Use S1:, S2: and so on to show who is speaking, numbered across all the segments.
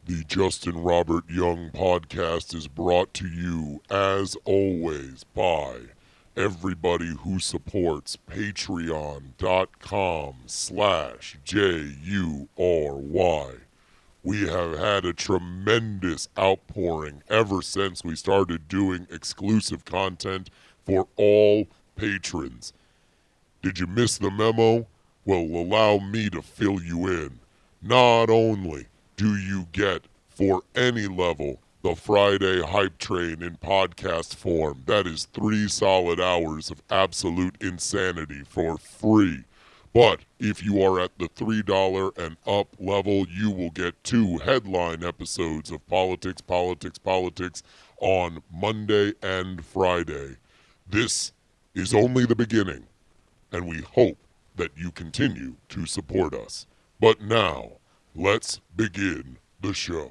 S1: The Justin Robert Young podcast is brought to you, as always, by everybody who supports patreon.com/JuRY. We have had a tremendous outpouring ever since we started doing exclusive content for all patrons. Did you miss the memo? Well, allow me to fill you in. Not only do you get, for any level, the Friday Hype Train in podcast form. That is 3 solid hours of absolute insanity for free. But if you are at the $3 and up level, you will get 2 headline episodes of Politics, Politics, Politics on Monday and Friday. This is only the beginning, and we hope that you continue to support us. But now, let's begin the show.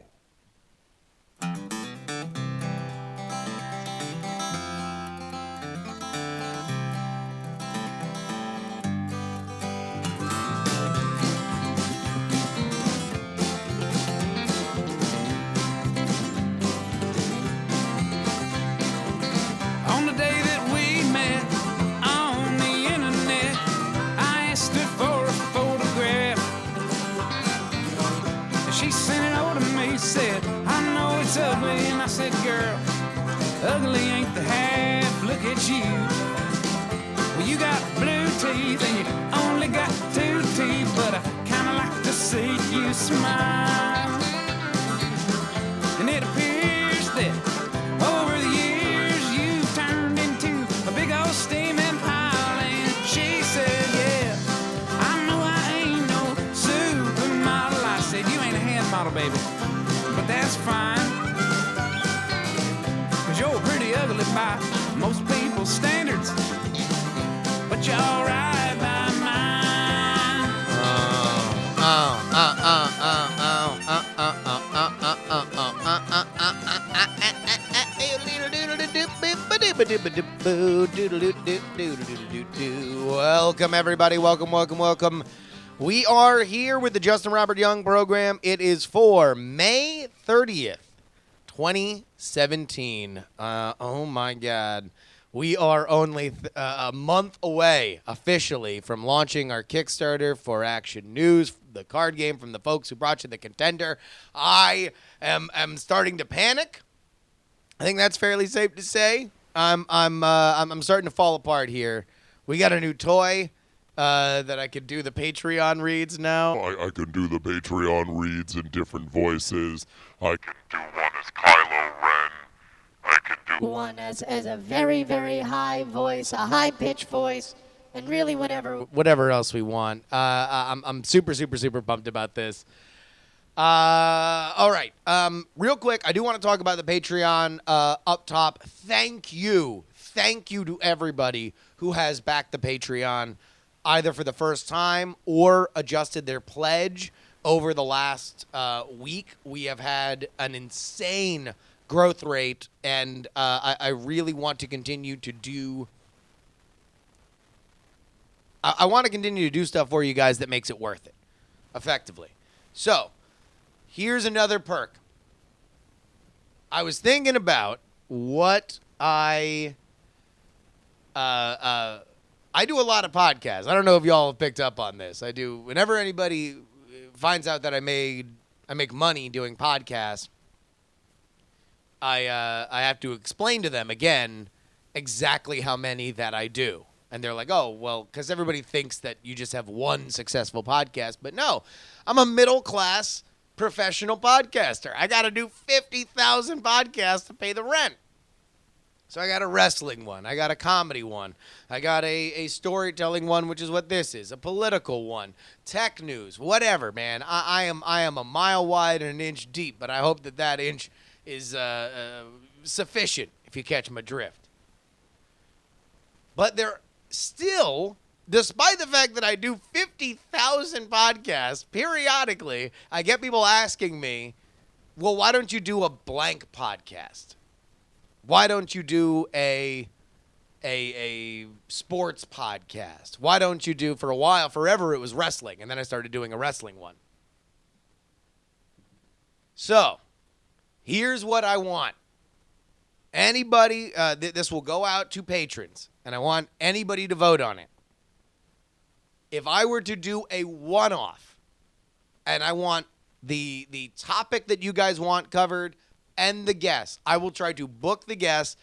S2: On the day that we met on the internet, I asked her for a photograph. She sent it over to me, said, I know it's ugly. And I said, girl, ugly ain't the half, look at you. Well, you got blue teeth and you only got 2 teeth, but I kinda like to see you smile. And it appears that over the years you've turned into a big old steaming pile. And she said, yeah, I know I ain't no supermodel. I said, you ain't a hand model, baby, but that's fine, 'cause you're pretty ugly by most people's standards, but you're alright by mine.
S3: Welcome, everybody. Welcome. We are here with the Justin Robert Young program. It is for May 30th, 2017. Oh, my God. We are only a month away, officially, from launching our Kickstarter for Action News, the card game from the folks who brought you The Contender. I am starting to panic. I think that's fairly safe to say. I'm starting to fall apart here. We got a new toy that I could do the Patreon reads now.
S1: I can do the Patreon reads in different voices. I can do one as Kylo Ren. I can do
S4: one as a very, very high voice, a high-pitched voice, and really
S3: Whatever else we want. I'm super pumped about this. All right. Real quick, I do want to talk about the Patreon up top. Thank you to everybody who has backed the Patreon either for the first time or adjusted their pledge over the last week. We have had an insane growth rate, and I really want to continue to do. I want to continue to do stuff for you guys that makes it worth it, effectively. So, here's another perk. I was thinking about what I do a lot of podcasts. I don't know if y'all have picked up on this. I do. Whenever anybody finds out that I make money doing podcasts, I have to explain to them again exactly how many that I do. And they're like, oh, well, because everybody thinks that you just have one successful podcast. But no, I'm a middle-class professional podcaster. I got to do 50,000 podcasts to pay the rent. So I got a wrestling one. I got a comedy one. I got a storytelling one, which is what this is, a political one, tech news, whatever, man. I am a mile wide and an inch deep, but I hope that inch is sufficient, if you catch my drift. But there still, despite the fact that I do 50,000 podcasts periodically, I get people asking me, well, why don't you do a blank podcast? Why don't you do a sports podcast? Why don't you do, for a while, forever it was wrestling, and then I started doing a wrestling one. So, here's what I want. Anybody, this will go out to patrons, and I want anybody to vote on it. If I were to do a one-off, and I want the topic that you guys want covered and the guest, I will try to book the guest.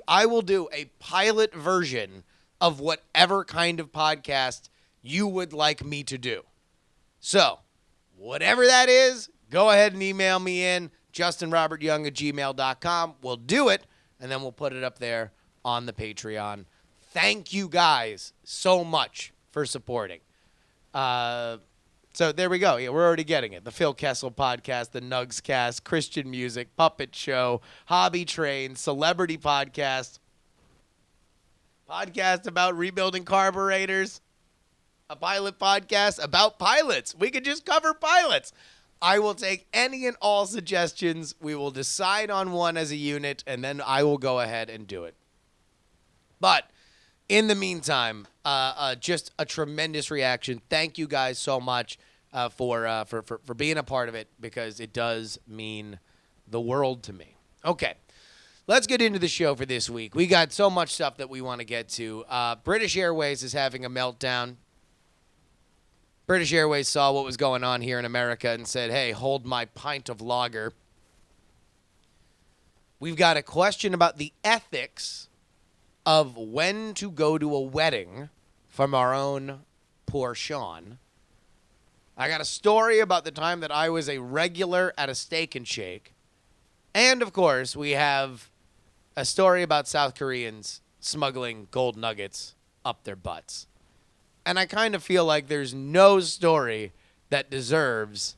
S3: I will do a pilot version of whatever kind of podcast you would like me to do. So, whatever that is, go ahead and email me in, justinrobertyoung@gmail.com. We'll do it, and then we'll put it up there on the Patreon. Thank you guys so much for supporting. So there we go. Yeah, we're already getting it. The Phil Kessel podcast, the Nugs cast, Christian music, puppet show, hobby train, celebrity podcast about rebuilding carburetors, a pilot podcast about pilots. We could just cover pilots. I will take any and all suggestions. We will decide on one as a unit, and then I will go ahead and do it. But in the meantime, just a tremendous reaction. Thank you guys so much for being a part of it, because it does mean the world to me. Okay, let's get into the show for this week. We got so much stuff that we want to get to. British Airways is having a meltdown. British Airways saw what was going on here in America and said, hey, hold my pint of lager. We've got a question about the ethics of when to go to a wedding from our own poor Sean. I got a story about the time that I was a regular at a Steak and Shake. And, of course, we have a story about South Koreans smuggling gold nuggets up their butts. And I kind of feel like there's no story that deserves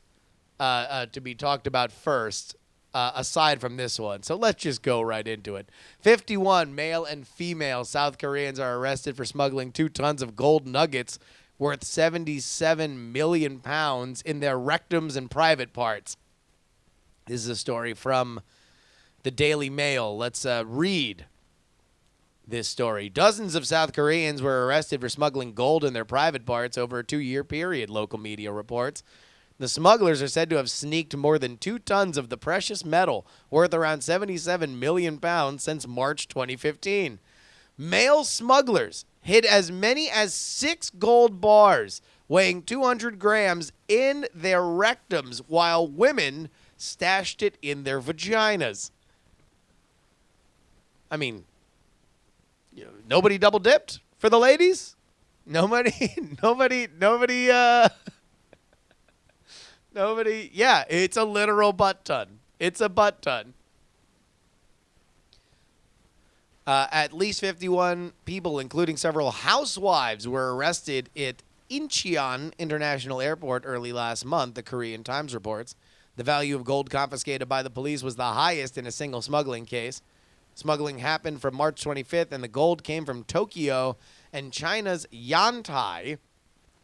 S3: to be talked about first aside from this one. So let's just go right into it. 51 male and female South Koreans are arrested for smuggling 2 tons of gold nuggets worth 77 million pounds in their rectums and private parts. This is a story from the Daily Mail. Let's read this story. Dozens of South Koreans were arrested for smuggling gold in their private parts over a 2-year period, local media reports. The smugglers are said to have sneaked more than 2 tons of the precious metal, worth around 77 million pounds, since March 2015. Male smugglers hid as many as 6 gold bars weighing 200 grams in their rectums, while women stashed it in their vaginas. I mean, nobody double dipped for the ladies? Nobody, yeah, it's a literal butt ton. It's a butt ton. At least 51 people, including several housewives, were arrested at Incheon International Airport early last month, the Korean Times reports. The value of gold confiscated by the police was the highest in a single smuggling case. Smuggling happened from March 25th, and the gold came from Tokyo and China's Yantai.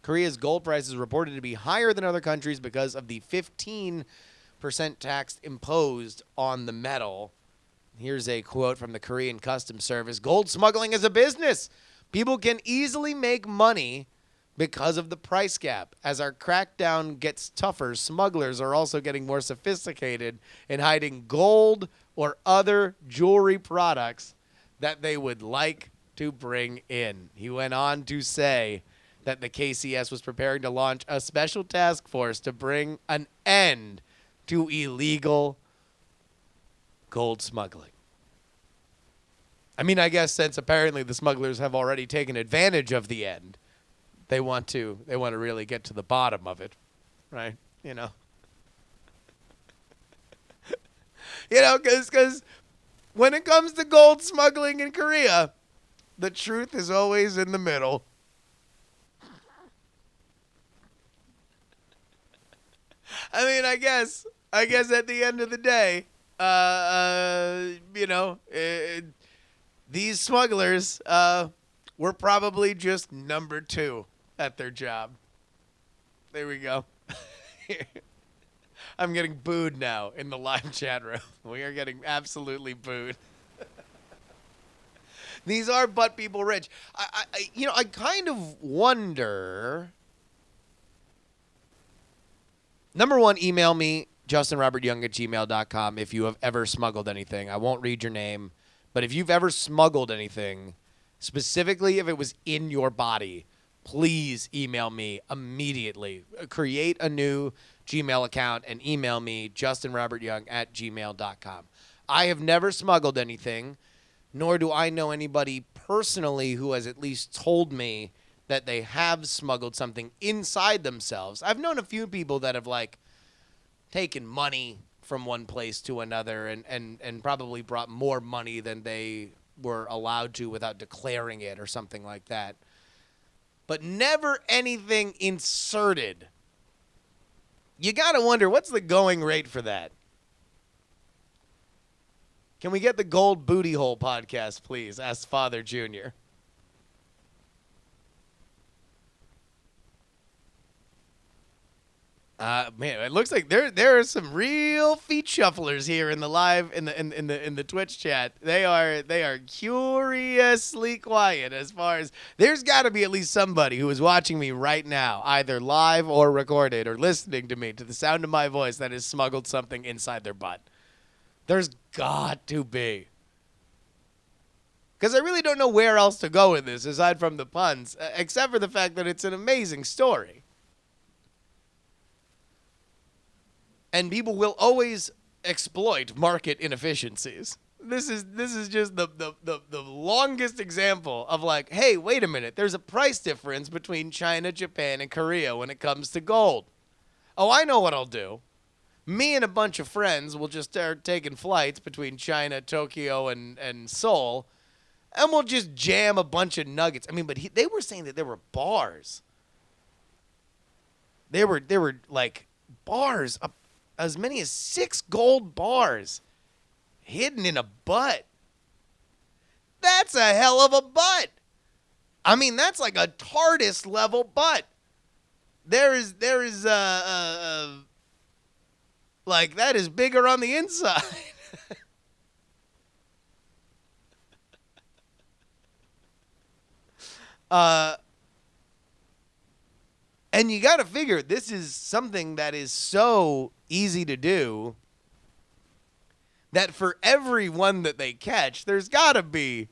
S3: Korea's gold price is reported to be higher than other countries because of the 15% tax imposed on the metal. Here's a quote from the Korean Customs Service. Gold smuggling is a business. People can easily make money because of the price gap. As our crackdown gets tougher, smugglers are also getting more sophisticated in hiding gold or other jewelry products that they would like to bring in. He went on to say that the KCS was preparing to launch a special task force to bring an end to illegal gold smuggling. I mean, I guess since apparently the smugglers have already taken advantage of the end, they want to really get to the bottom of it, right? Because when it comes to gold smuggling in Korea, the truth is always in the middle. I mean, I guess at the end of the day, these smugglers were probably just number 2 at their job. There we go. I'm getting booed now in the live chat room. We are getting absolutely booed. These are butt people rich. I kind of wonder. Number one, email me justinrobertyoung@gmail.com if you have ever smuggled anything. I won't read your name, but if you've ever smuggled anything, specifically if it was in your body, please email me immediately. Create a new Gmail account and email me, justinrobertyoung@gmail.com. I have never smuggled anything, nor do I know anybody personally who has at least told me that they have smuggled something inside themselves. I've known a few people that have, like, taken money from one place to another and probably brought more money than they were allowed to without declaring it or something like that. But never anything inserted. You got to wonder, what's the going rate for that? Can we get the Gold Booty Hole podcast, please? Asked Father Jr. Man, it looks like there are some real feet shufflers here in the live in the Twitch chat. They are curiously quiet as far as there's got to be at least somebody who is watching me right now, either live or recorded or listening to me to the sound of my voice that has smuggled something inside their butt. There's got to be. Because I really don't know where else to go with this aside from the puns, except for the fact that it's an amazing story. And people will always exploit market inefficiencies. This is just the longest example of, like, hey, wait a minute, there's a price difference between China, Japan, and Korea when it comes to gold. Oh, I know what I'll do. Me and a bunch of friends will just start taking flights between China, Tokyo, and Seoul, and we'll just jam a bunch of nuggets. I mean, but they were saying that there were bars. There were like bars up. As many as 6 gold bars hidden in a butt. That's a hell of a butt. I mean, that's like a TARDIS level butt. There is like, that is bigger on the inside. And you got to figure this is something that is so easy to do that for every one that they catch, there's got to be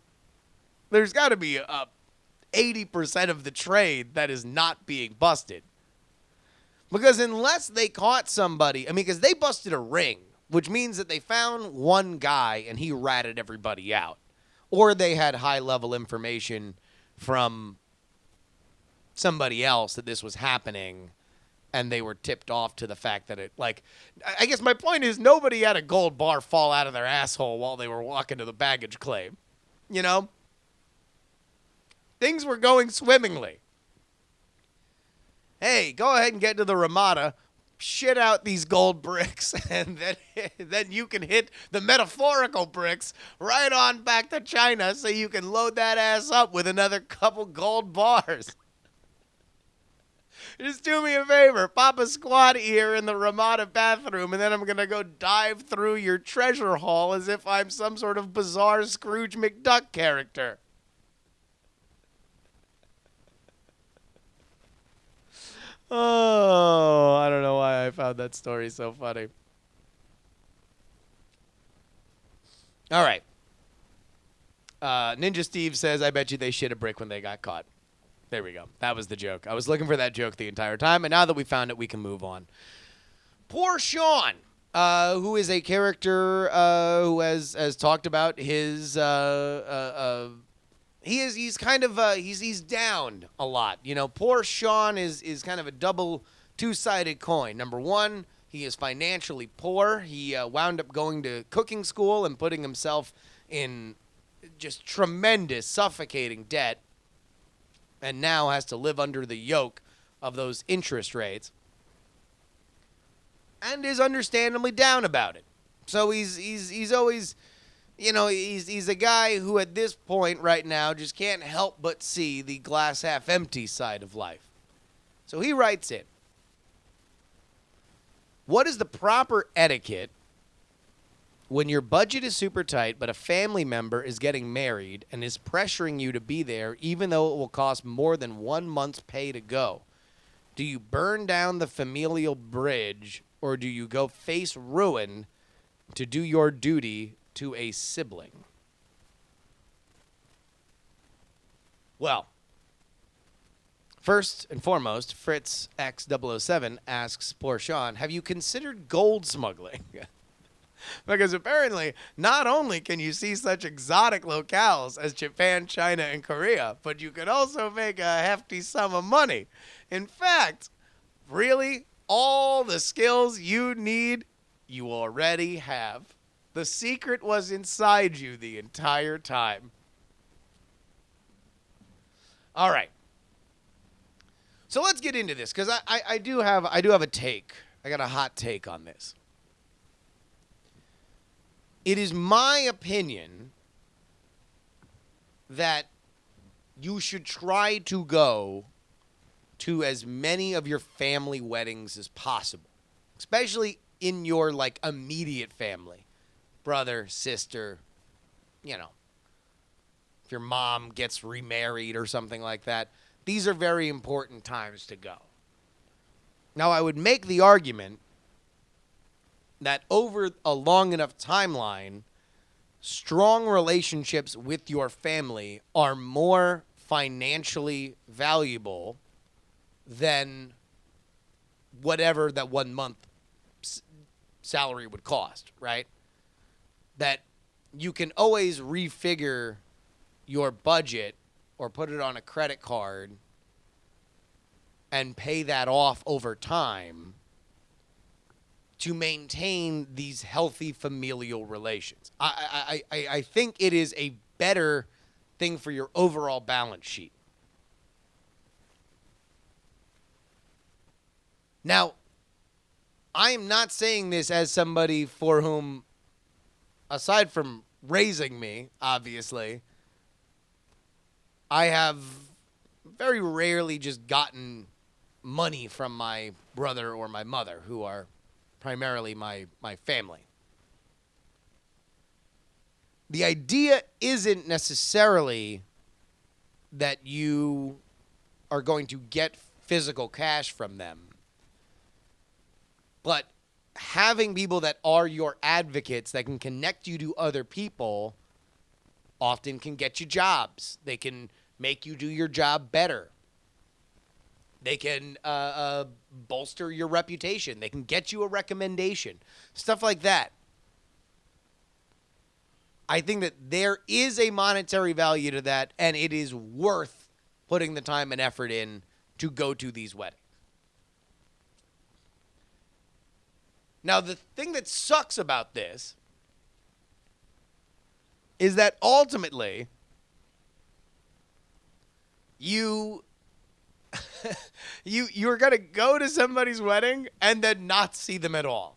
S3: 80% of the trade that is not being busted. Because unless they caught somebody, I mean, because they busted a ring, which means that they found one guy and he ratted everybody out. Or they had high-level information from somebody else that this was happening, and they were tipped off to the fact that it, like, I guess my point is nobody had a gold bar fall out of their asshole while they were walking to the baggage claim. You know? Things were going swimmingly. Hey, go ahead and get to the Ramada, shit out these gold bricks, and then you can hit the metaphorical bricks right on back to China so you can load that ass up with another couple gold bars. Just do me a favor, pop a squat ear in the Ramada bathroom, and then I'm going to go dive through your treasure haul as if I'm some sort of bizarre Scrooge McDuck character. Oh, I don't know why I found that story so funny. All right. Ninja Steve says, I bet you they shit a brick when they got caught. There we go. That was the joke. I was looking for that joke the entire time, and now that we found it, we can move on. Poor Sean, who is a character who has talked about his he's kind of he's down a lot. You know, poor Sean is kind of a two-sided coin. Number one, he is financially poor. He wound up going to cooking school and putting himself in just tremendous, suffocating debt, and now has to live under the yoke of those interest rates, and is understandably down about it. So he's always, you know, he's a guy who at this point right now just can't help but see the glass half empty side of life. So he writes in, what is the proper etiquette when your budget is super tight, but a family member is getting married and is pressuring you to be there even though it will cost more than 1 month's pay to go? Do you burn down the familial bridge, or do you go face ruin to do your duty to a sibling? Well, first and foremost, Fritz X007 asks poor Sean, have you considered gold smuggling? Because apparently, not only can you see such exotic locales as Japan, China, and Korea, but you can also make a hefty sum of money. In fact, really, all the skills you need, you already have. The secret was inside you the entire time. All right. So let's get into this, because I do have a take. I got a hot take on this. It is my opinion that you should try to go to as many of your family weddings as possible, especially in your like immediate family, brother, sister, you know, if your mom gets remarried or something like that. These are very important times to go. Now, I would make the argument that over a long enough timeline, strong relationships with your family are more financially valuable than whatever that 1 month salary would cost, right? That you can always refigure your budget or put it on a credit card and pay that off over time to maintain these healthy familial relations. I think it is a better thing for your overall balance sheet. Now, I am not saying this as somebody for whom, aside from raising me, obviously, I have very rarely just gotten money from my brother or my mother, who are primarily my family. The idea isn't necessarily that you are going to get physical cash from them, but having people that are your advocates that can connect you to other people often can get you jobs. They can make you do your job better. They can bolster your reputation. They can get you a recommendation. Stuff like that. I think that there is a monetary value to that, and it is worth putting the time and effort in to go to these weddings. Now, the thing that sucks about this is that ultimately you're going to go to somebody's wedding and then not see them at all.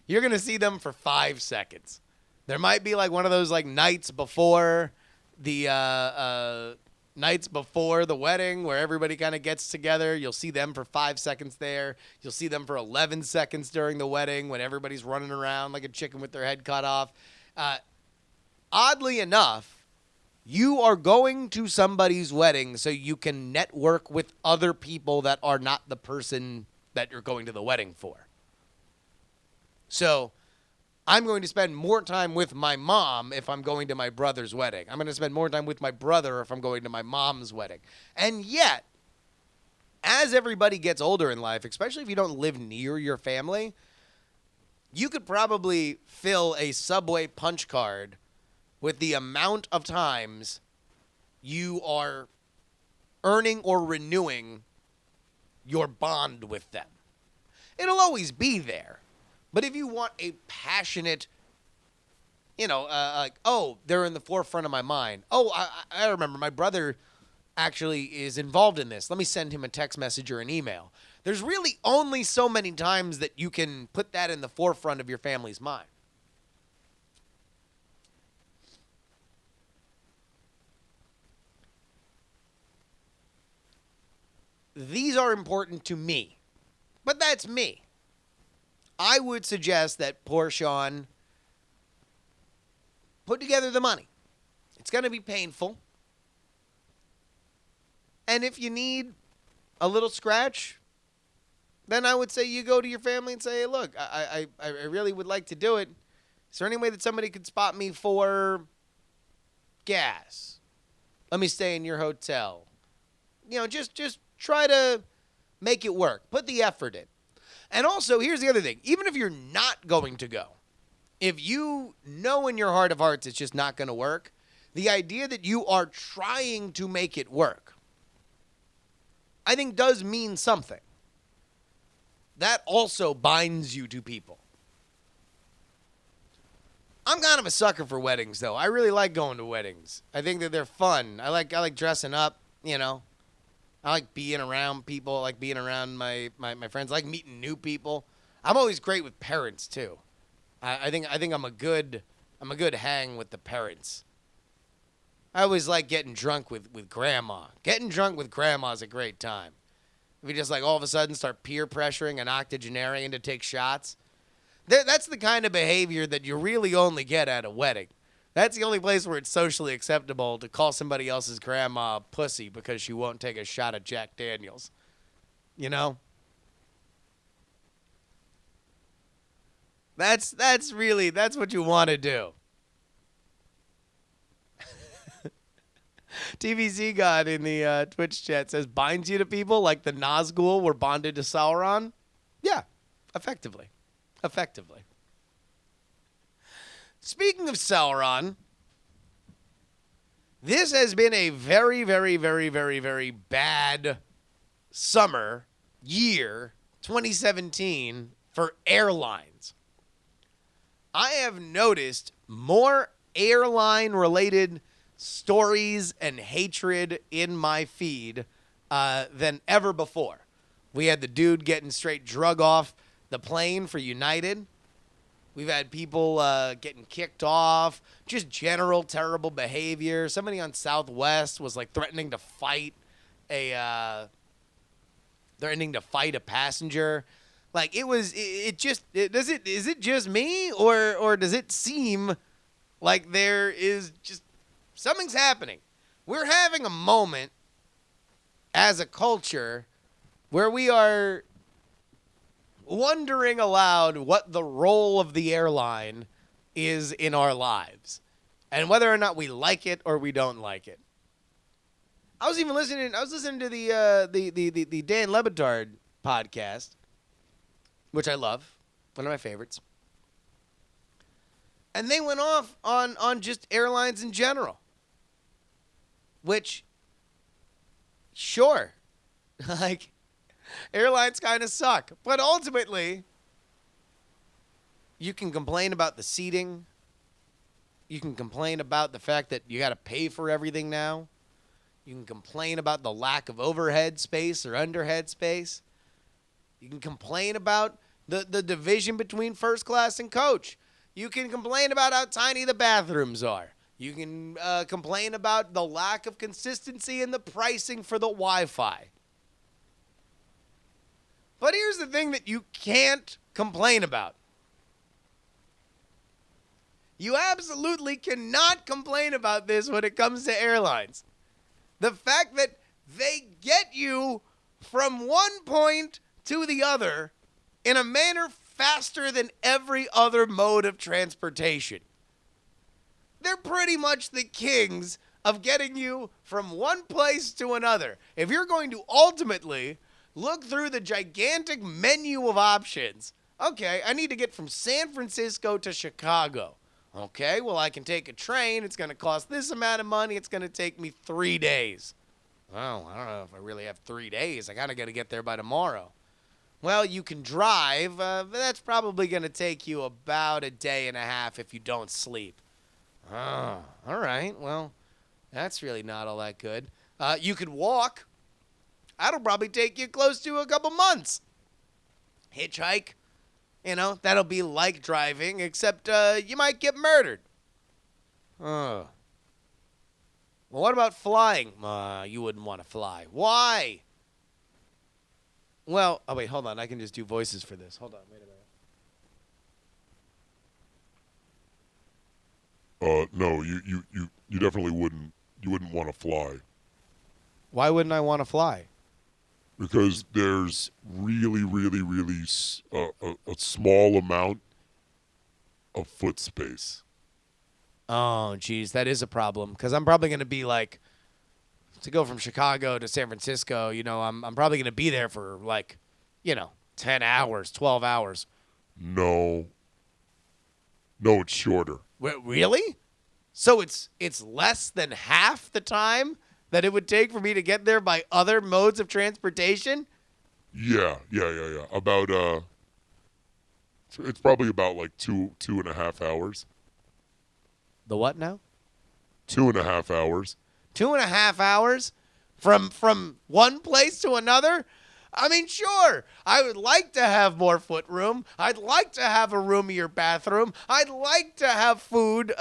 S3: You're going to see them for 5 seconds. There might be like one of those like nights before the wedding where everybody kind of gets together. You'll see them for 5 seconds there. You'll see them for 11 seconds during the wedding when everybody's running around like a chicken with their head cut off. Oddly enough, you are going to somebody's wedding so you can network with other people that are not the person that you're going to the wedding for. So I'm going to spend more time with my mom if I'm going to my brother's wedding. I'm going to spend more time with my brother if I'm going to my mom's wedding. And yet, as everybody gets older in life, especially if you don't live near your family, you could probably fill a Subway punch card with the amount of times you are earning or renewing your bond with them. It'll always be there. But if you want a passionate, like, oh, they're in the forefront of my mind. Oh, I remember my brother actually is involved in this. Let me send him a text message or an email. There's really only so many times that you can put that in the forefront of your family's mind. These are important to me, but that's me. I would suggest that poor Sean put together the money. It's going to be painful. And if you need a little scratch, then I would say you go to your family and say, hey, look, I really would like to do it. Is there any way that somebody could spot me for gas? Let me stay in your hotel. Just try to make it work. Put the effort in. And also, here's the other thing. Even if you're not going to go, if you know in your heart of hearts it's just not going to work, the idea that you are trying to make it work, I think does mean something. That also binds you to people. I'm kind of a sucker for weddings, though. I really like going to weddings. I think that they're fun. I like dressing up, I like being around people. I like being around my friends. I like meeting new people. I'm always great with parents, too. I think I'm a good hang with the parents. I always like getting drunk with grandma. Getting drunk with grandma is a great time. If you just all of a sudden start peer pressuring an octogenarian to take shots, that's the kind of behavior that you really only get at a wedding. That's the only place where it's socially acceptable to call somebody else's grandma a pussy because she won't take a shot of Jack Daniels. That's what you want to do. TVC God in the Twitch chat says, binds you to people like the Nazgul were bonded to Sauron? Yeah, effectively. Speaking of Sauron, this has been a very, very, very, very, very bad year, 2017, for airlines. I have noticed more airline-related stories and hatred in my feed than ever before. We had the dude getting straight drug off the plane for United. We've had people getting kicked off, just general terrible behavior. Somebody on Southwest was threatening to fight a passenger. Is it just me or does it seem like there is just something's happening? We're having a moment as a culture where we are wondering aloud what the role of the airline is in our lives and whether or not we like it or we don't like it. I was listening to the Dan Lebitard podcast, which I love, one of my favorites. And they went off on just airlines in general. Which, sure, airlines kind of suck. But ultimately, you can complain about the seating. You can complain about the fact that you got to pay for everything now. You can complain about the lack of overhead space or underhead space. You can complain about the division between first class and coach. You can complain about how tiny the bathrooms are. You can complain about the lack of consistency in the pricing for the Wi-Fi. But here's the thing that you can't complain about. You absolutely cannot complain about this when it comes to airlines. The fact that they get you from one point to the other in a manner faster than every other mode of transportation. They're pretty much the kings of getting you from one place to another. If you're going to ultimately look through the gigantic menu of options, okay, I need to get from San Francisco to Chicago. Okay, well, I can take a train. It's going to cost this amount of money. It's going to take me 3 days. Well, I don't know if I really have 3 days. I kind of got to get there by tomorrow. Well, you can drive. But that's probably going to take you about a day and a half if you don't sleep. Oh, all right. Well, that's really not all that good. You could walk. That'll probably take you close to a couple months. Hitchhike. That'll be like driving, except you might get murdered. Well, what about flying? You wouldn't want to fly. Why? Well, oh, wait, hold on. I can just do voices for this. Hold on. Wait a minute.
S1: No, you definitely wouldn't. You wouldn't want to fly.
S3: Why wouldn't I want to fly?
S1: because there's really, really, really a small amount of foot space.
S3: Oh, geez, that is a problem because I'm probably going to be like, to go from Chicago to San Francisco, I'm probably going to be there for 10 hours, 12 hours.
S1: No, it's shorter.
S3: Really? So it's less than half the time that it would take for me to get there by other modes of transportation?
S1: Yeah. About it's probably about like 2.5 hours.
S3: The what now?
S1: 2.5 hours.
S3: 2.5 hours from one place to another? I mean, sure, I would like to have more foot room. I'd like to have a roomier bathroom. I'd like to have food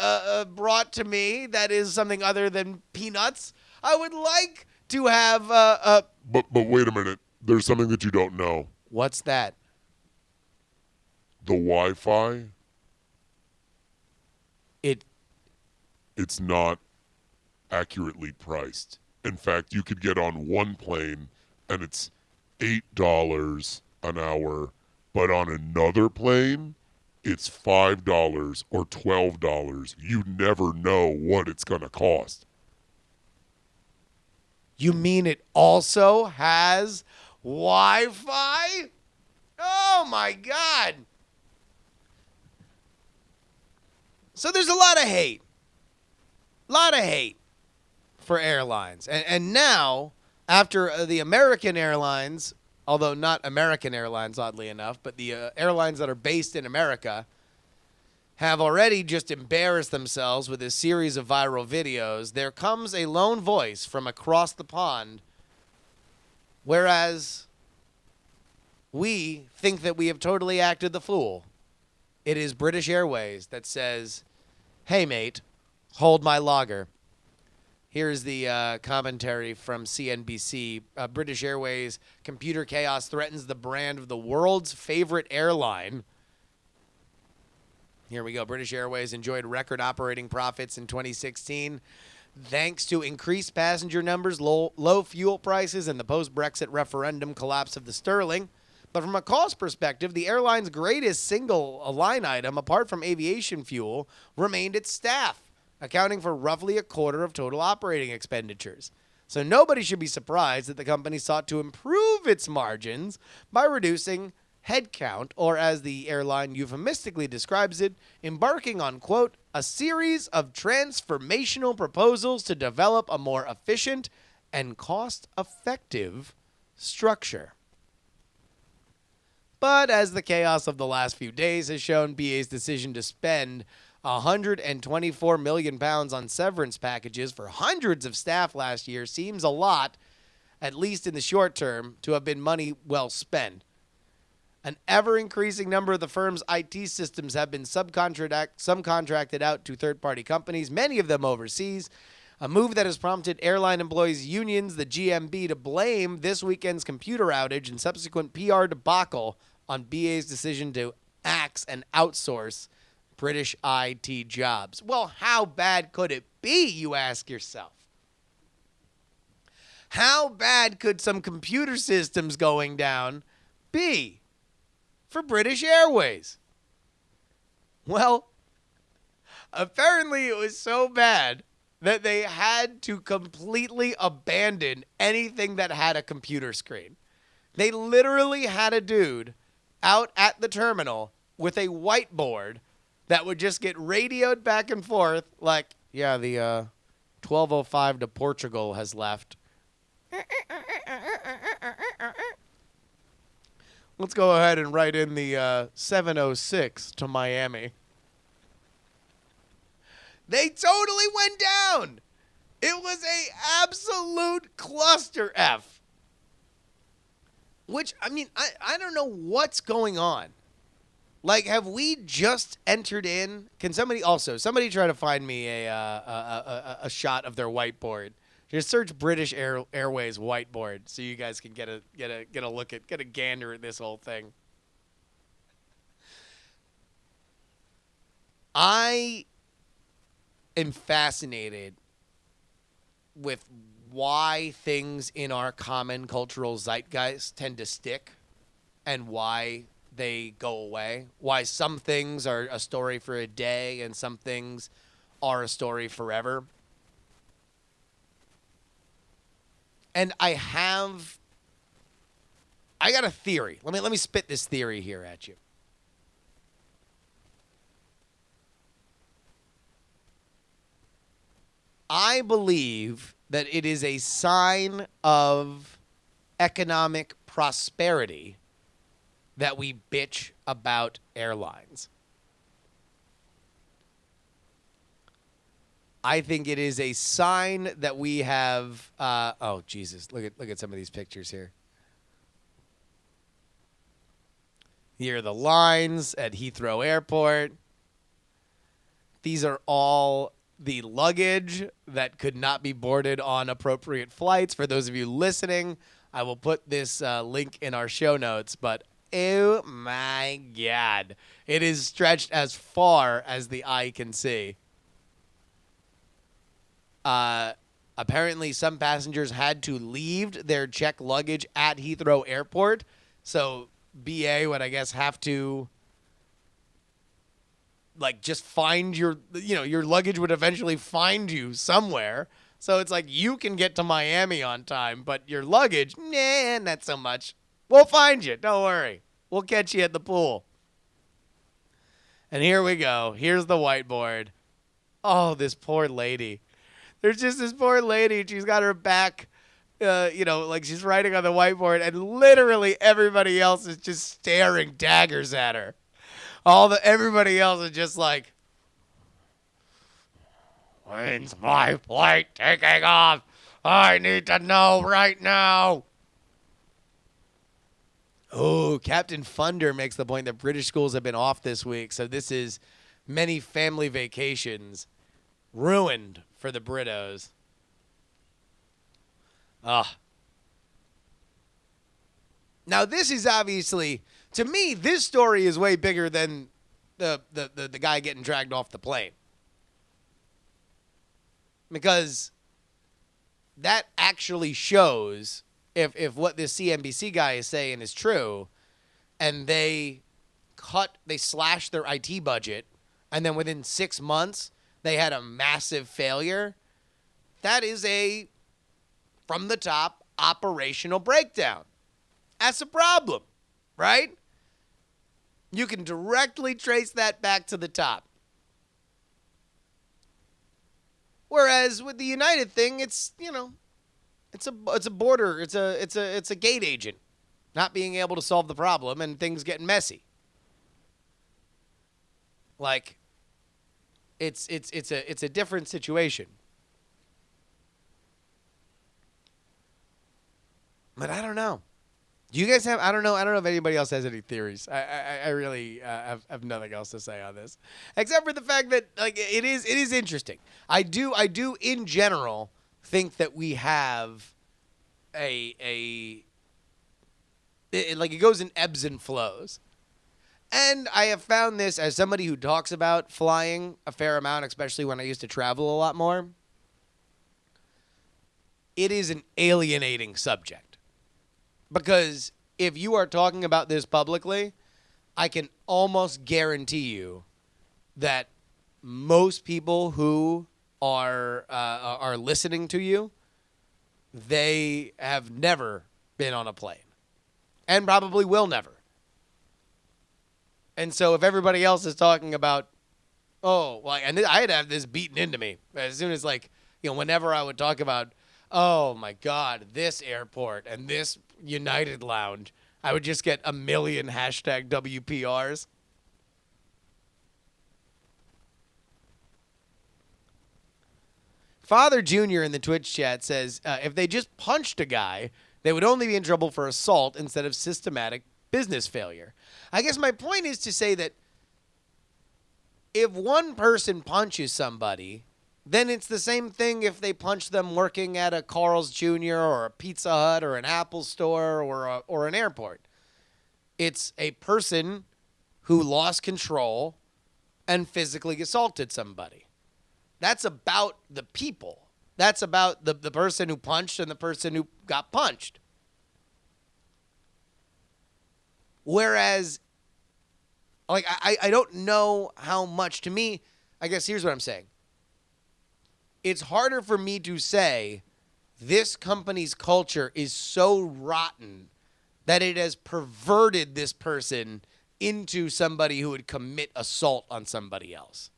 S3: brought to me that is something other than peanuts. I would like to have
S1: But wait a minute. There's something that you don't know.
S3: What's that?
S1: The Wi-Fi, it's not accurately priced. In fact, you could get on one plane and it's $8 an hour, but on another plane, it's $5 or $12. You never know what it's going to cost.
S3: You mean it also has Wi-Fi? Oh my God. So there's a lot of hate. For airlines. And now, after the American airlines, although not American Airlines, oddly enough, but the airlines that are based in America, have already just embarrassed themselves with a series of viral videos, there comes a lone voice from across the pond, whereas we think that we have totally acted the fool. It is British Airways that says, "Hey, mate, hold my lager." Here's the commentary from CNBC. British Airways computer chaos threatens the brand of the world's favorite airline. Here we go. British Airways enjoyed record operating profits in 2016 thanks to increased passenger numbers, low fuel prices, and the post-Brexit referendum collapse of the sterling. But from a cost perspective, the airline's greatest single line item, apart from aviation fuel, remained its staff, accounting for roughly a quarter of total operating expenditures. So nobody should be surprised that the company sought to improve its margins by reducing headcount, or as the airline euphemistically describes it, embarking on, quote, a series of transformational proposals to develop a more efficient and cost-effective structure. But as the chaos of the last few days has shown, BA's decision to spend £124 million on severance packages for hundreds of staff last year seems a lot, at least in the short term, to have been money well spent. An ever-increasing number of the firm's IT systems have been subcontracted out to third-party companies, many of them overseas, a move that has prompted airline employees' unions, the GMB, to blame this weekend's computer outage and subsequent PR debacle on BA's decision to axe and outsource British IT jobs. Well, how bad could it be, you ask yourself? How bad could some computer systems going down be for British Airways? Well, apparently it was so bad that they had to completely abandon anything that had a computer screen. They literally had a dude out at the terminal with a whiteboard that would just get radioed back and forth like, yeah, the 1205 to Portugal has left. Let's go ahead and write in the 706 to Miami. They totally went down. It was a absolute cluster F. Which, I mean, I don't know what's going on. Like, have we just entered in? Can somebody try to find me a shot of their whiteboard? Just search British Airways whiteboard so you guys can get a look at, get a gander at this whole thing. I am fascinated with why things in our common cultural zeitgeist tend to stick and why they go away. Why some things are a story for a day and some things are a story forever. And I got a theory. Let me spit this theory here at you. I believe that it is a sign of economic prosperity that we bitch about airlines. I think it is a sign that we have. Oh Jesus! Look at some of these pictures here. Here are the lines at Heathrow Airport. These are all the luggage that could not be boarded on appropriate flights. For those of you listening, I will put this link in our show notes. But oh my God, it is stretched as far as the eye can see. Apparently, some passengers had to leave their checked luggage at Heathrow Airport. So BA would, I guess, have to just find your luggage would eventually find you somewhere. So it's like you can get to Miami on time, but your luggage, nah, not so much. We'll find you. Don't worry. We'll catch you at the pool. And here we go. Here's the whiteboard. Oh, this poor lady. There's just this poor lady. She's got her back, she's writing on the whiteboard, and literally everybody else is just staring daggers at her. Everybody else is just like, when's my flight taking off? I need to know right now. Oh, Captain Funder makes the point that British schools have been off this week, so this is many family vacations ruined for the Britos. Now, this is obviously, to me, this story is way bigger than the guy getting dragged off the plane. Because that actually shows if what this CNBC guy is saying is true, and they slashed their IT budget, and then within 6 months, they had a massive failure. That is a, from the top, operational breakdown. That's a problem, right? You can directly trace that back to the top. Whereas with the United thing, it's it's a border, it's a gate agent not being able to solve the problem and things getting messy. Like, it's a different situation. But I don't know. Do you guys have? I don't know if anybody else has any theories. I really have nothing else to say on this, except for the fact that it is interesting. I do in general think that we have it goes in ebbs and flows. And I have found this as somebody who talks about flying a fair amount, especially when I used to travel a lot more. It is an alienating subject. Because if you are talking about this publicly, I can almost guarantee you that most people who are listening to you, they have never been on a plane. And probably will never. And so if everybody else is talking about, and I'd have this beaten into me as soon as whenever I would talk about, oh my God, this airport and this United Lounge, I would just get a million hashtag WPRs. Father Jr. in the Twitch chat says, if they just punched a guy, they would only be in trouble for assault instead of systematic business failure. I guess my point is to say that if one person punches somebody, then it's the same thing if they punch them working at a Carl's Jr. or a Pizza Hut or an Apple store or an airport. It's a person who lost control and physically assaulted somebody. That's about the people. That's about the person who punched and the person who got punched. Whereas, like, I don't know how much, to me, I guess here's what I'm saying. It's harder for me to say this company's culture is so rotten that it has perverted this person into somebody who would commit assault on somebody else.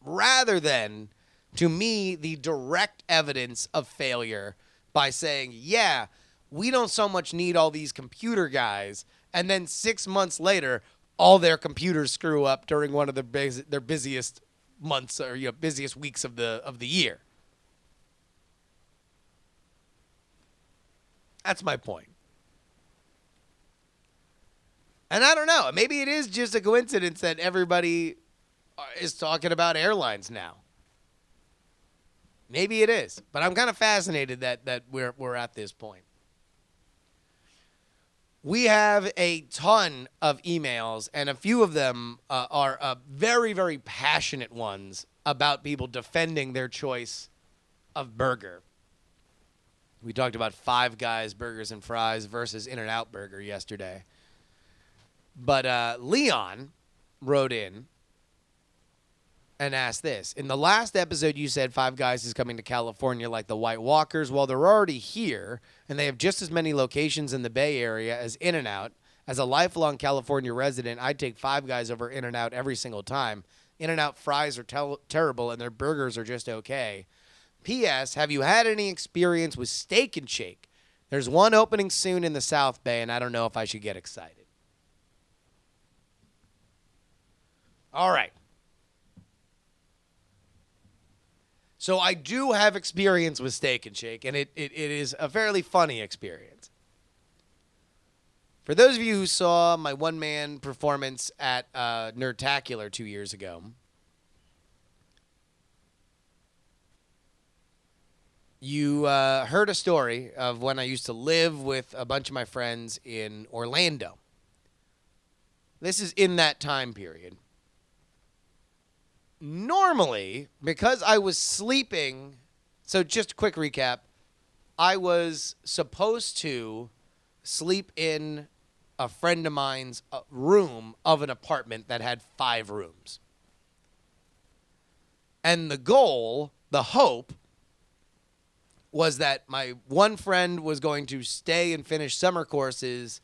S3: Rather than, to me, the direct evidence of failure by saying, yeah, we don't so much need all these computer guys, and then 6 months later, all their computers screw up during one of their busiest months or busiest weeks of the year. That's my point. And I don't know. Maybe it is just a coincidence that everybody is talking about airlines now. Maybe it is. But I'm kind of fascinated that we're at this point. We have a ton of emails, and a few of them are very, very passionate ones about people defending their choice of burger. We talked about Five Guys Burgers and Fries versus In-N-Out Burger yesterday. But Leon wrote in and asked this. In the last episode, you said Five Guys is coming to California like the White Walkers. Well, they're already here, and they have just as many locations in the Bay Area as In-N-Out. As a lifelong California resident, I'd take Five Guys over In-N-Out every single time. In-N-Out fries are terrible, and their burgers are just okay. P.S. Have you had any experience with Steak and Shake? There's one opening soon in the South Bay, and I don't know if I should get excited. All right. So I do have experience with Steak and Shake, and it is a fairly funny experience. For those of you who saw my one-man performance at Nerdtacular 2 years ago, you heard a story of when I used to live with a bunch of my friends in Orlando. This is in that time period. Normally, because I was sleeping, so just a quick recap, I was supposed to sleep in a friend of mine's room of an apartment that had 5 rooms. And the goal, the hope, was that my one friend was going to stay and finish summer courses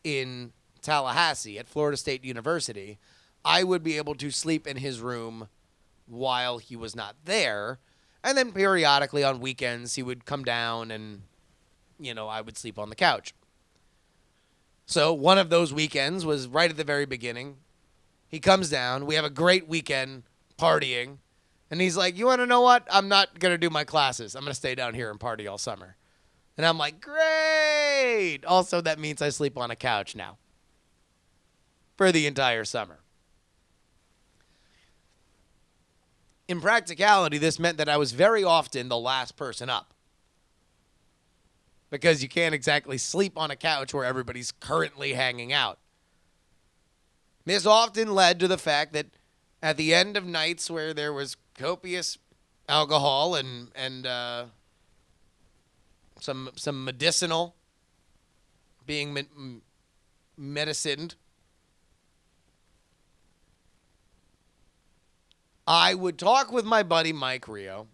S3: in Tallahassee at Florida State University. I would be able to sleep in his room while he was not there. And then periodically on weekends, he would come down and, I would sleep on the couch. So one of those weekends was right at the very beginning. He comes down. We have a great weekend partying. And he's like, you want to know what? I'm not going to do my classes. I'm going to stay down here and party all summer. And I'm like, great. Also, that means I sleep on a couch now for the entire summer. In practicality, this meant that I was very often the last person up. Because you can't exactly sleep on a couch where everybody's currently hanging out. This often led to the fact that at the end of nights where there was copious alcohol and some medicinal being medicined, I would talk with my buddy Mike Rio,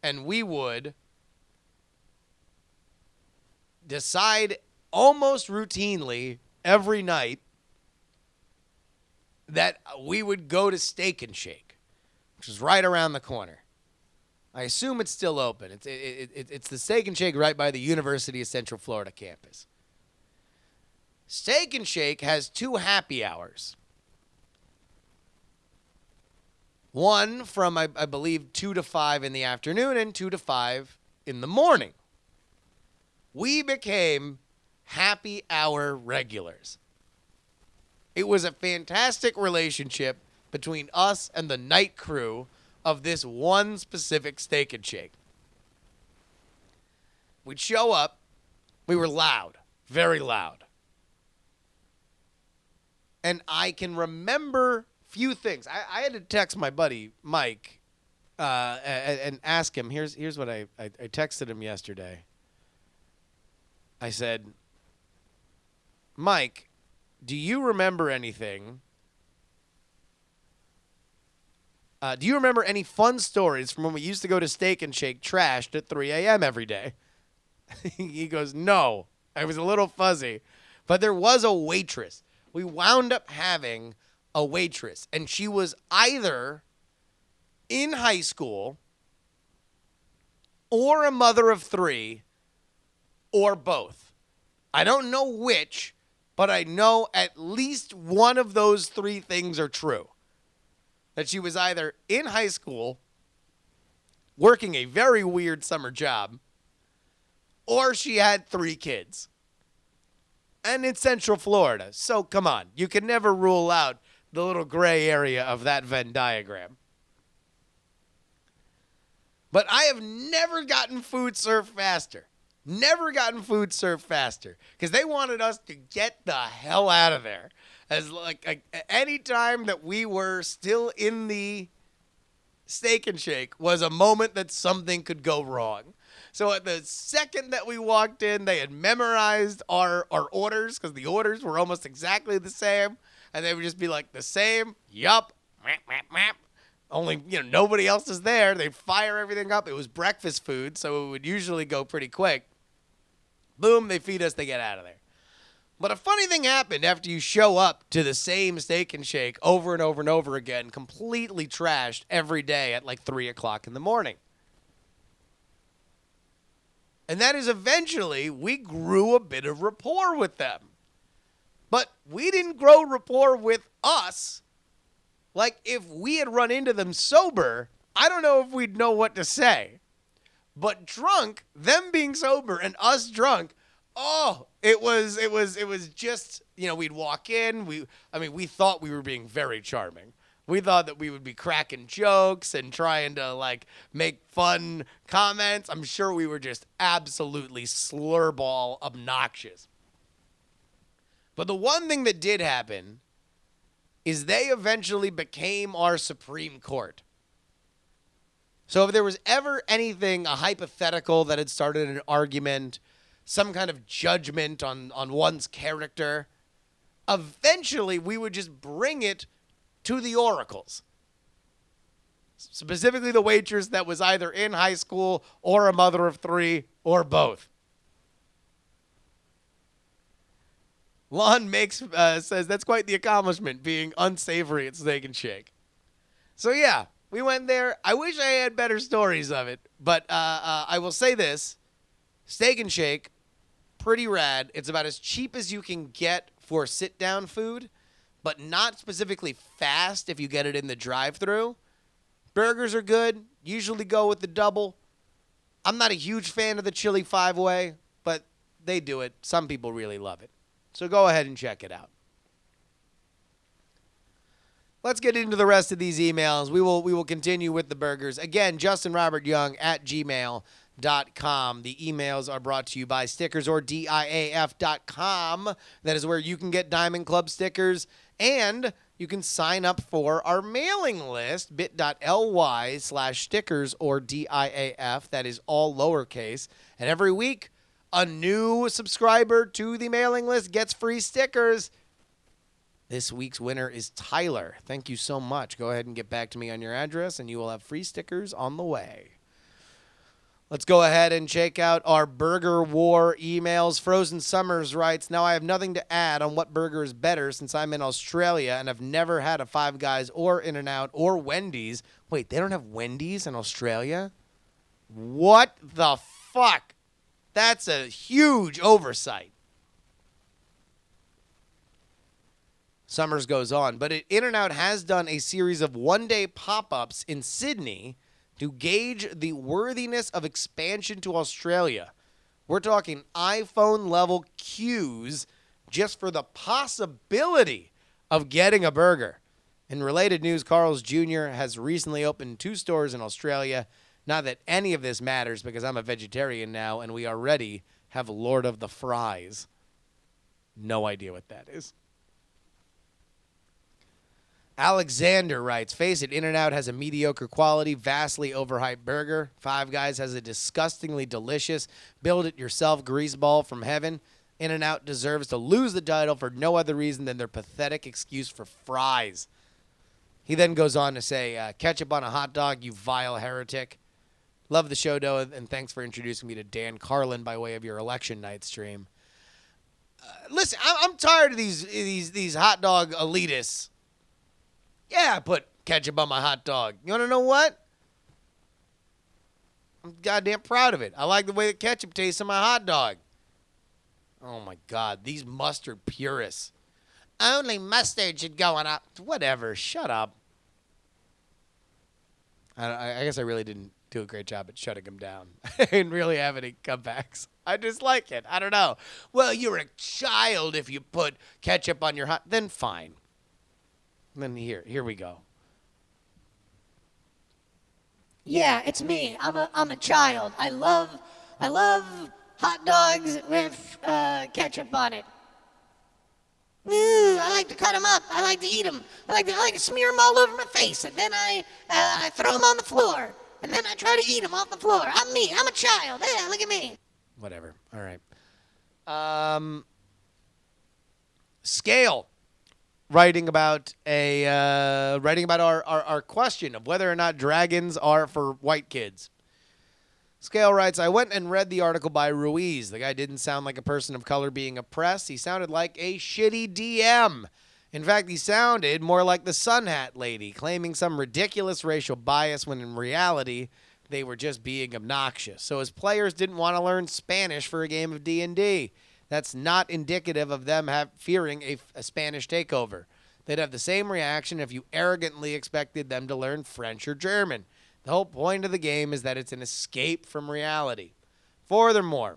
S3: and we would decide almost routinely every night that we would go to Steak and Shake, which is right around the corner. I assume it's still open. It's the Steak and Shake right by the University of Central Florida campus. Steak and Shake has 2 happy hours. One from, I believe, 2 to 5 in the afternoon and 2 to 5 in the morning. We became happy hour regulars. It was a fantastic relationship between us and the night crew of this one specific Steak and Shake. We'd show up. We were loud, very loud. And I can remember few things. I had to text my buddy Mike and ask him. Here's what I texted him yesterday. I said, Mike, do you remember anything? Do you remember any fun stories from when we used to go to Steak and Shake trashed at 3 a.m. every day? He goes, no. I was a little fuzzy. But there was a waitress. We wound up having a waitress, and she was either in high school or a mother of 3 or both. I don't know which, but I know at least one of those 3 things are true. That she was either in high school, working a very weird summer job, or she had 3 kids. And in Central Florida. So come on, you can never rule out the little gray area of that Venn diagram. But I have never gotten food served faster. Never gotten food served faster. Because they wanted us to get the hell out of there. As like any time that we were still in the Steak and Shake was a moment that something could go wrong. So at the second that we walked in, they had memorized our orders because the orders were almost exactly the same. And they would just be like, the same, yup, only, nobody else is there. They'd fire everything up. It was breakfast food, so it would usually go pretty quick. Boom, they feed us, they get out of there. But a funny thing happened after you show up to the same Steak and Shake over and over and over again, completely trashed every day at like 3 o'clock in the morning. And that is eventually we grew a bit of rapport with them. But we didn't grow rapport with us. Like if we had run into them sober, I don't know if we'd know what to say. But drunk, them being sober and us drunk, oh, it was just, we'd walk in. We thought we were being very charming. We thought that we would be cracking jokes and trying to, make fun comments. I'm sure we were just absolutely slurball obnoxious. But the one thing that did happen is they eventually became our Supreme Court. So if there was ever anything, a hypothetical that had started an argument, some kind of judgment on one's character, eventually we would just bring it to the oracles. Specifically the waitress that was either in high school or a mother of 3 or both. Lon says that's quite the accomplishment, being unsavory at Steak and Shake. So yeah, we went there. I wish I had better stories of it, but I will say this. Steak and Shake, pretty rad. It's about as cheap as you can get for sit-down food, but not specifically fast if you get it in the drive-thru. Burgers are good. Usually go with the double. I'm not a huge fan of the chili 5-way, but they do it. Some people really love it. So go ahead and check it out. Let's get into the rest of these emails. We will continue with the burgers. Again, JustinRobertYoung@gmail.com. The emails are brought to you by stickersordIAF.com. That is where you can get Diamond Club stickers, and you can sign up for our mailing list, bit.ly/stickersordIAF. That is all lowercase. And every week, a new subscriber to the mailing list gets free stickers. This week's winner is Tyler. Thank you so much. Go ahead and get back to me on your address, and you will have free stickers on the way. Let's go ahead and check out our Burger War emails. Frozen Summers writes, now I have nothing to add on what burger is better since I'm in Australia and I've never had a Five Guys or In-N-Out or Wendy's. Wait, they don't have Wendy's in Australia? What the fuck? That's a huge oversight. Summers goes on, but In-N-Out has done a series of one-day pop-ups in Sydney to gauge the worthiness of expansion to Australia. We're talking iPhone-level queues just for the possibility of getting a burger. In related news, Carl's Jr. has recently opened 2 stores in Australia. Not that any of this matters because I'm a vegetarian now and we already have Lord of the Fries. No idea what that is. Alexander writes, face it, In-N-Out has a mediocre quality, vastly overhyped burger. Five Guys has a disgustingly delicious, build-it-yourself greaseball from heaven. In-N-Out deserves to lose the title for no other reason than their pathetic excuse for fries. He then goes on to say, ketchup on a hot dog, you vile heretic. Love the show, though, and thanks for introducing me to Dan Carlin by way of your election night stream. Listen, I'm tired of these hot dog elitists. Yeah, I put ketchup on my hot dog. You want to know what? I'm goddamn proud of it. I like the way the ketchup tastes on my hot dog. Oh, my God. These mustard purists. Only mustard should go on up. Whatever. Shut up. I guess I really didn't do a great job at shutting them down. I didn't really have any comebacks. I just like it. I don't know. Well, you're a child if you put ketchup on your hot... Then fine. Then here we go.
S4: Yeah, it's me. I'm a child. I love hot dogs with ketchup on it. I like to cut them up. I like to eat them. I like to smear them all over my face, and then I throw them on the floor, and then I try to eat them off the floor. I'm me. I'm a child. Yeah, look at me.
S3: Whatever. All right. Scale. Writing about our question of whether or not dragons are for white kids. Scale writes, I went and read the article by Ruiz. The guy didn't sound like a person of color being oppressed. He sounded like a shitty DM. In fact, he sounded more like the Sun Hat lady, claiming some ridiculous racial bias when in reality they were just being obnoxious. So his players didn't want to learn Spanish for a game of D&D. That's not indicative of them fearing a Spanish takeover. They'd have the same reaction if you arrogantly expected them to learn French or German. The whole point of the game is that it's an escape from reality. Furthermore,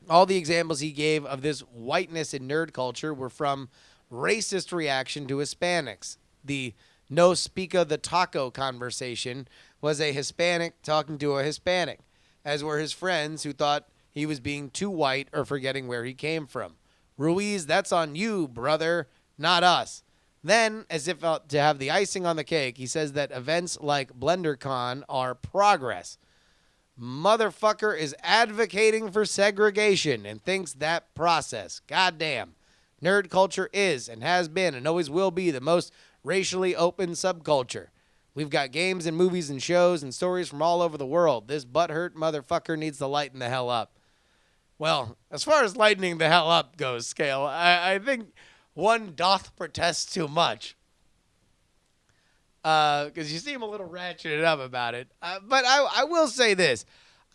S3: all the examples he gave of this whiteness in nerd culture were from racist reaction to Hispanics. The no speaka the taco conversation was a Hispanic talking to a Hispanic, as were his friends who thought he was being too white or forgetting where he came from. Ruiz, that's on you, brother, not us. Then, as if to have the icing on the cake, he says that events like BlenderCon are progress. Motherfucker is advocating for segregation and thinks that process. Goddamn. Nerd culture is and has been and always will be the most racially open subculture. We've got games and movies and shows and stories from all over the world. This butthurt motherfucker needs to lighten the hell up. Well, as far as lightening the hell up goes, Scale, I think one doth protest too much. Because you seem a little ratcheted up about it. But I will say this.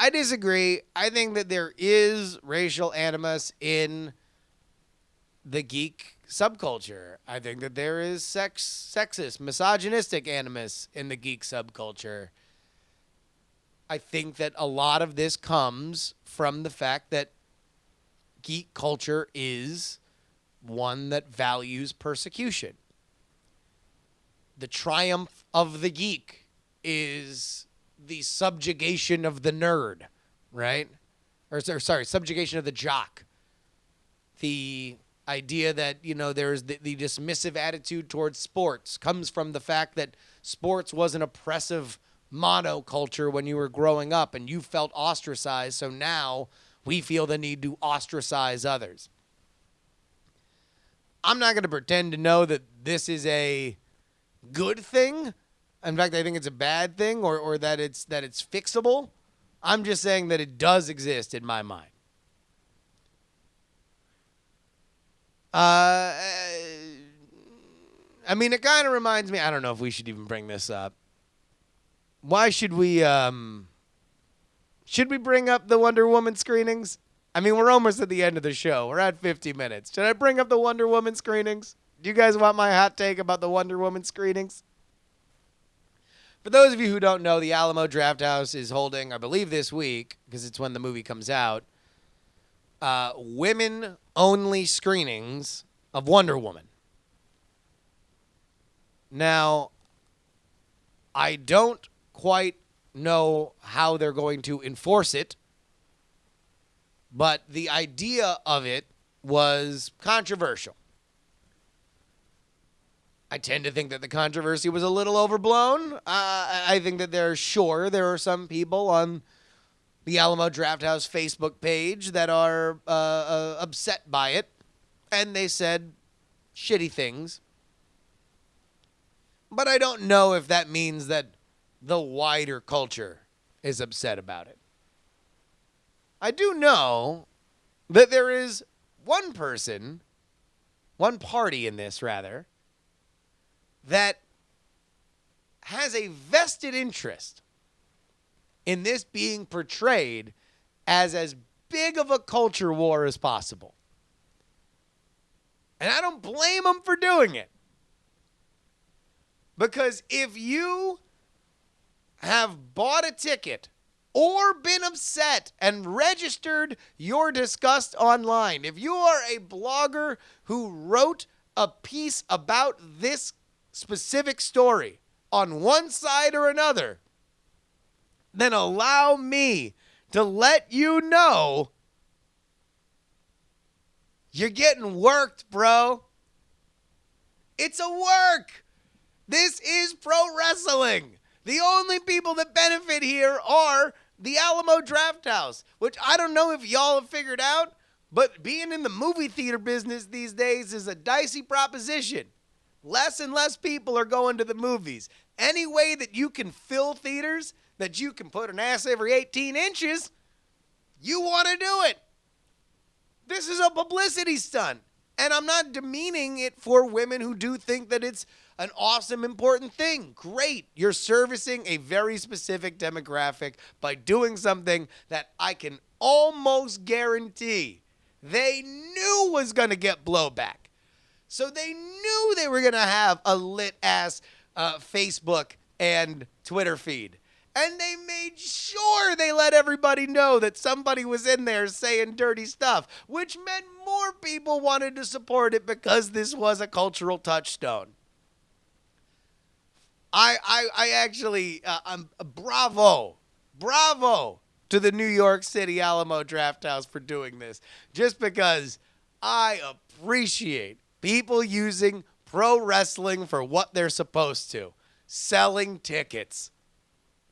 S3: I disagree. I think that there is racial animus in the geek subculture. I think that there is sexist, misogynistic animus in the geek subculture. I think that a lot of this comes from the fact that geek culture is one that values persecution. The triumph of the geek is the subjugation of the nerd, right? Or sorry, subjugation of the jock. The idea that, you know, there's the dismissive attitude towards sports comes from the fact that sports was an oppressive monoculture when you were growing up and you felt ostracized, so now we feel the need to ostracize others. I'm not going to pretend to know that this is a good thing. In fact, I think it's a bad thing or that it's fixable. I'm just saying that it does exist in my mind. I mean, it kind of reminds me, I don't know if we should even bring this up. Why should we bring up the Wonder Woman screenings? I mean, we're almost at the end of the show. We're at 50 minutes. Should I bring up the Wonder Woman screenings? Do you guys want my hot take about the Wonder Woman screenings? For those of you who don't know, the Alamo Drafthouse is holding, I believe this week, because it's when the movie comes out, women-only screenings of Wonder Woman. Now, I don't quite know how they're going to enforce it, but the idea of it was controversial. I tend to think that the controversy was a little overblown. I think that there are some people on the Alamo Drafthouse Facebook page that are upset by it, and they said shitty things. But I don't know if that means that the wider culture is upset about it. I do know that there is one party in this rather, that has a vested interest in this being portrayed as big of a culture war as possible. And I don't blame them for doing it. Because if you have bought a ticket or been upset and registered your disgust online, if you are a blogger who wrote a piece about this specific story on one side or another, then allow me to let you know you're getting worked, bro. It's a work. This is pro wrestling. The only people that benefit here are the Alamo Drafthouse, which I don't know if y'all have figured out, but being in the movie theater business these days is a dicey proposition. Less and less people are going to the movies. Any way that you can fill theaters, that you can put an ass every 18 inches, you want to do it. This is a publicity stunt. And I'm not demeaning it for women who do think that it's an awesome, important thing. Great. You're servicing a very specific demographic by doing something that I can almost guarantee they knew was going to get blowback. So they knew they were going to have a lit-ass Facebook and Twitter feed. And they made sure they let everybody know that somebody was in there saying dirty stuff, which meant more people wanted to support it because this was a cultural touchstone. I actually, bravo to the New York City Alamo Drafthouse for doing this, just because I appreciate people using pro wrestling for what they're supposed to, selling tickets.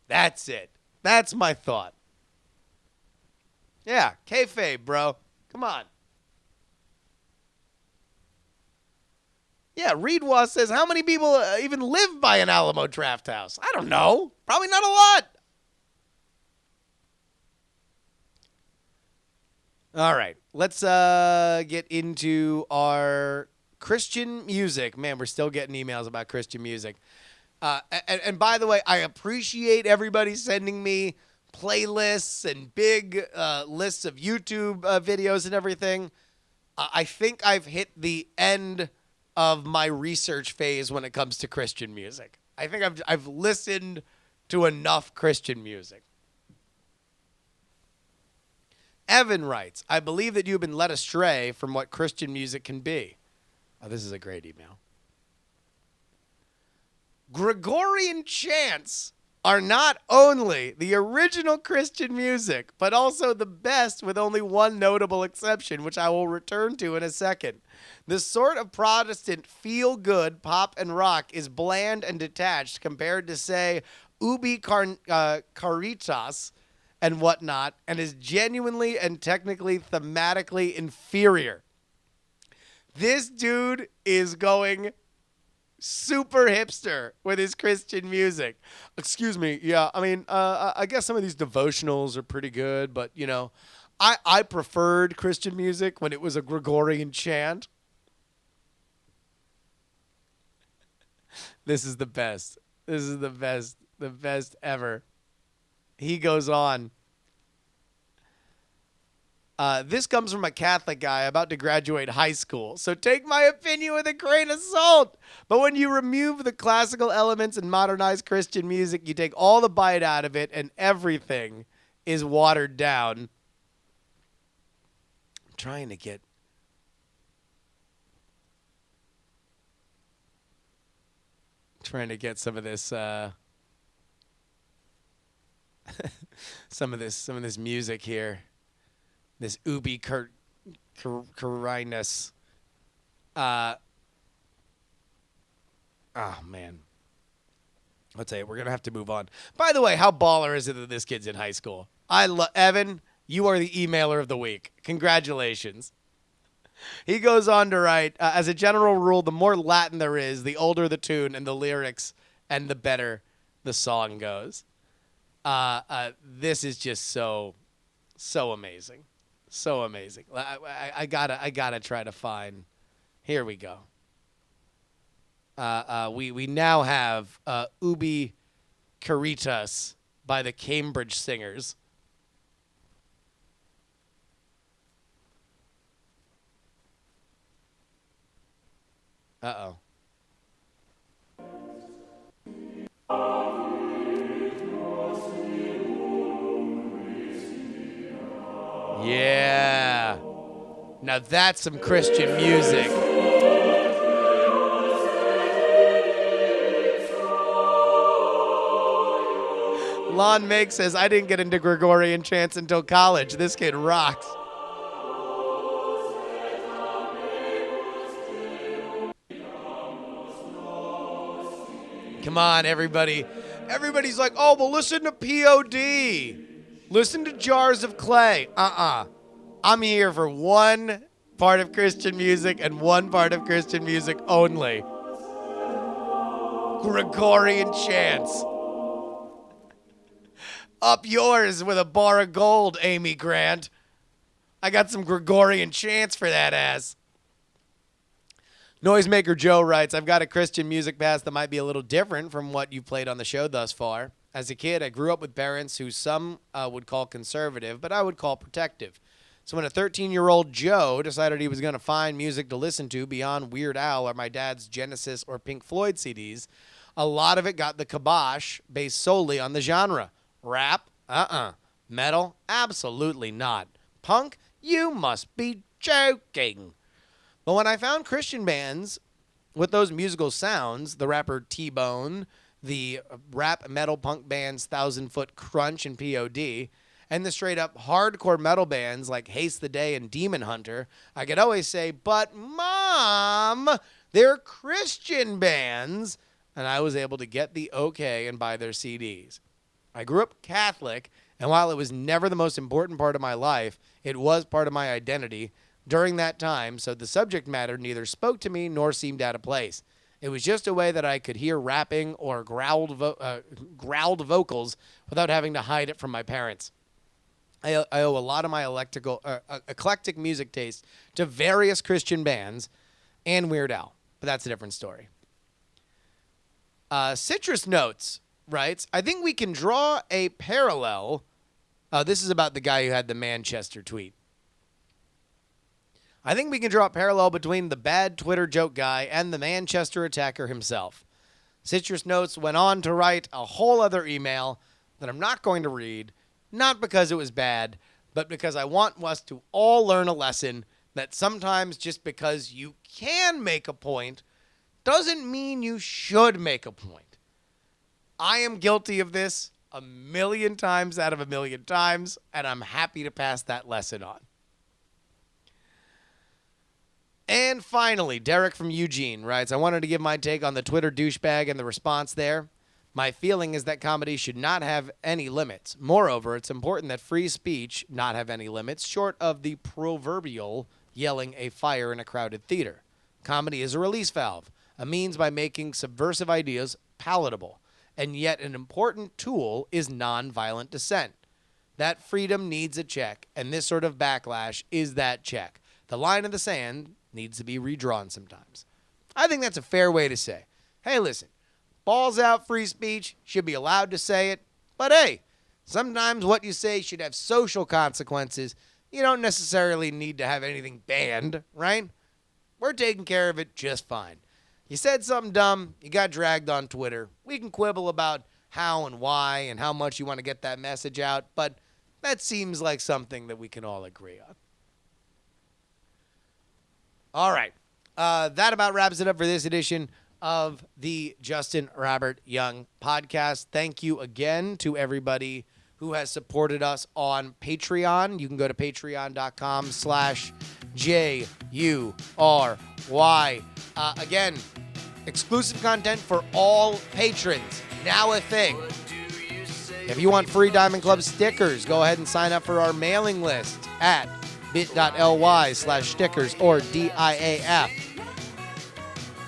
S3: That's it. That's my thought. Yeah, kayfabe, bro. Come on. Yeah, Reedwa says, how many people even live by an Alamo Drafthouse? I don't know. Probably not a lot. All right. Let's get into our Christian music. Man, we're still getting emails about Christian music. And by the way, I appreciate everybody sending me playlists and big lists of YouTube videos and everything. I think I've hit the end of my research phase when it comes to Christian music. I think I've listened to enough Christian music. Evan writes, I believe that you've been led astray from what Christian music can be. Oh, this is a great email. Gregorian chants are not only the original Christian music, but also the best, with only one notable exception, which I will return to in a second. The sort of Protestant feel-good pop and rock is bland and detached compared to, say, Ubi Caritas and whatnot, and is genuinely and technically thematically inferior. This dude is going super hipster with his Christian music. Excuse me. Yeah, I mean, I guess some of these devotionals are pretty good, but, you know, I preferred Christian music when it was a Gregorian chant. This is the best. This is the best ever. He goes on. This comes from a Catholic guy about to graduate high school, so take my opinion with a grain of salt. But when you remove the classical elements and modernize Christian music, you take all the bite out of it, and everything is watered down. I'm trying to get some of this some of this music here. This Ubi Carinus. Oh, man. I'll tell you, we're going to have to move on. By the way, how baller is it that this kid's in high school? Evan, you are the emailer of the week. Congratulations. He goes on to write, as a general rule, the more Latin there is, the older the tune and the lyrics, and the better the song goes. This is just so amazing. So amazing. I gotta try to find. Here we go. We now have Ubi Caritas by the Cambridge Singers. Uh-oh. Yeah. Now that's some Christian music. Lon Meg says, I didn't get into Gregorian chants until college. This kid rocks. Come on, everybody. Everybody's like, oh, well, listen to POD. Listen to Jars of Clay. I'm here for one part of Christian music and one part of Christian music only. Gregorian chants. Up yours with a bar of gold, Amy Grant. I got some Gregorian chants for that ass. Noisemaker Joe writes, I've got a Christian music past that might be a little different from what you've played on the show thus far. As a kid, I grew up with parents who some would call conservative, but I would call protective. So when a 13-year-old Joe decided he was going to find music to listen to beyond Weird Al or my dad's Genesis or Pink Floyd CDs, a lot of it got the kibosh based solely on the genre. Rap? Metal? Absolutely not. Punk? You must be joking. But when I found Christian bands with those musical sounds, the rapper T-Bone, the rap metal punk bands 1,000 Foot Crunch and POD, and the straight-up hardcore metal bands like Haste the Day and Demon Hunter, I could always say, but Mom, they're Christian bands, and I was able to get the okay and buy their CDs. I grew up Catholic, and while it was never the most important part of my life, it was part of my identity during that time, so the subject matter neither spoke to me nor seemed out of place. It was just a way that I could hear rapping or growled vocals without having to hide it from my parents. I owe a lot of my eclectic music taste to various Christian bands and Weird Al, but that's a different story. Citrus Notes writes, I think we can draw a parallel. This is about the guy who had the Manchester tweet. I think we can draw a parallel between the bad Twitter joke guy and the Manchester attacker himself. Citrus Notes went on to write a whole other email that I'm not going to read, not because it was bad, but because I want us to all learn a lesson that sometimes just because you can make a point doesn't mean you should make a point. I am guilty of this 1,000,000 times out of 1,000,000 times, and I'm happy to pass that lesson on. And finally, Derek from Eugene writes, I wanted to give my take on the Twitter douchebag and the response there. My feeling is that comedy should not have any limits. Moreover, it's important that free speech not have any limits, short of the proverbial yelling a fire in a crowded theater. Comedy is a release valve, a means by making subversive ideas palatable, and yet an important tool is nonviolent dissent. That freedom needs a check, and this sort of backlash is that check. The line in the sand needs to be redrawn sometimes. I think that's a fair way to say, hey, listen, balls out free speech, should be allowed to say it, but hey, sometimes what you say should have social consequences. You don't necessarily need to have anything banned, right? We're taking care of it just fine. You said something dumb, you got dragged on Twitter. We can quibble about how and why and how much you want to get that message out, but that seems like something that we can all agree on. All right. That about wraps it up for this edition of the Justin Robert Young podcast. Thank you again to everybody who has supported us on Patreon. You can go to patreon.com/JURY. Again, Exclusive content for all patrons. Now a thing. If you want free Diamond Club stickers, go ahead and sign up for our mailing list at bit.ly/stickers or DIAF.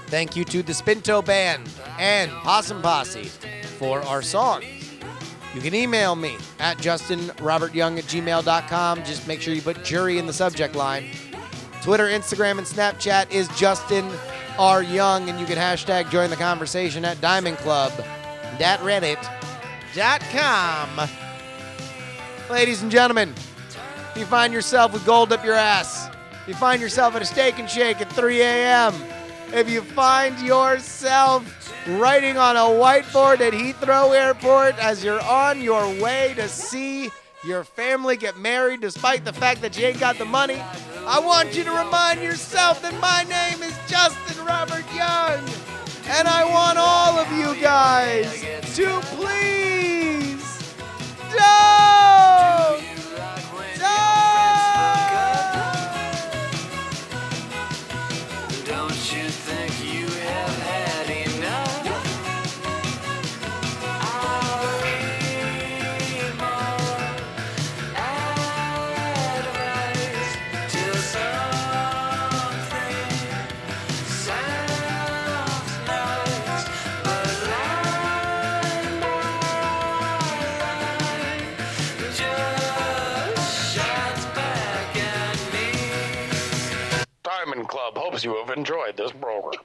S3: Thank you to the Spinto Band and Possum Posse for our songs. You can email me at justinrobertyoung@gmail.com. Just make sure you put JuRY in the subject line. Twitter, Instagram, and Snapchat is Justin R. Young, and you can hashtag join the conversation at diamondclub.reddit.com. Ladies and gentlemen, if you find yourself with gold up your ass, if you find yourself at a Steak and Shake at 3 a.m., if you find yourself writing on a whiteboard at Heathrow Airport as you're on your way to see your family get married despite the fact that you ain't got the money, I want you to remind yourself that my name is Justin Robert Young, and I want all of you guys to please don't.
S2: Don't you think you have had enough? I'll read more advice till something sounds nice, but line by line just shines back at me.
S5: Diamond Club hopes you have enjoyed this program.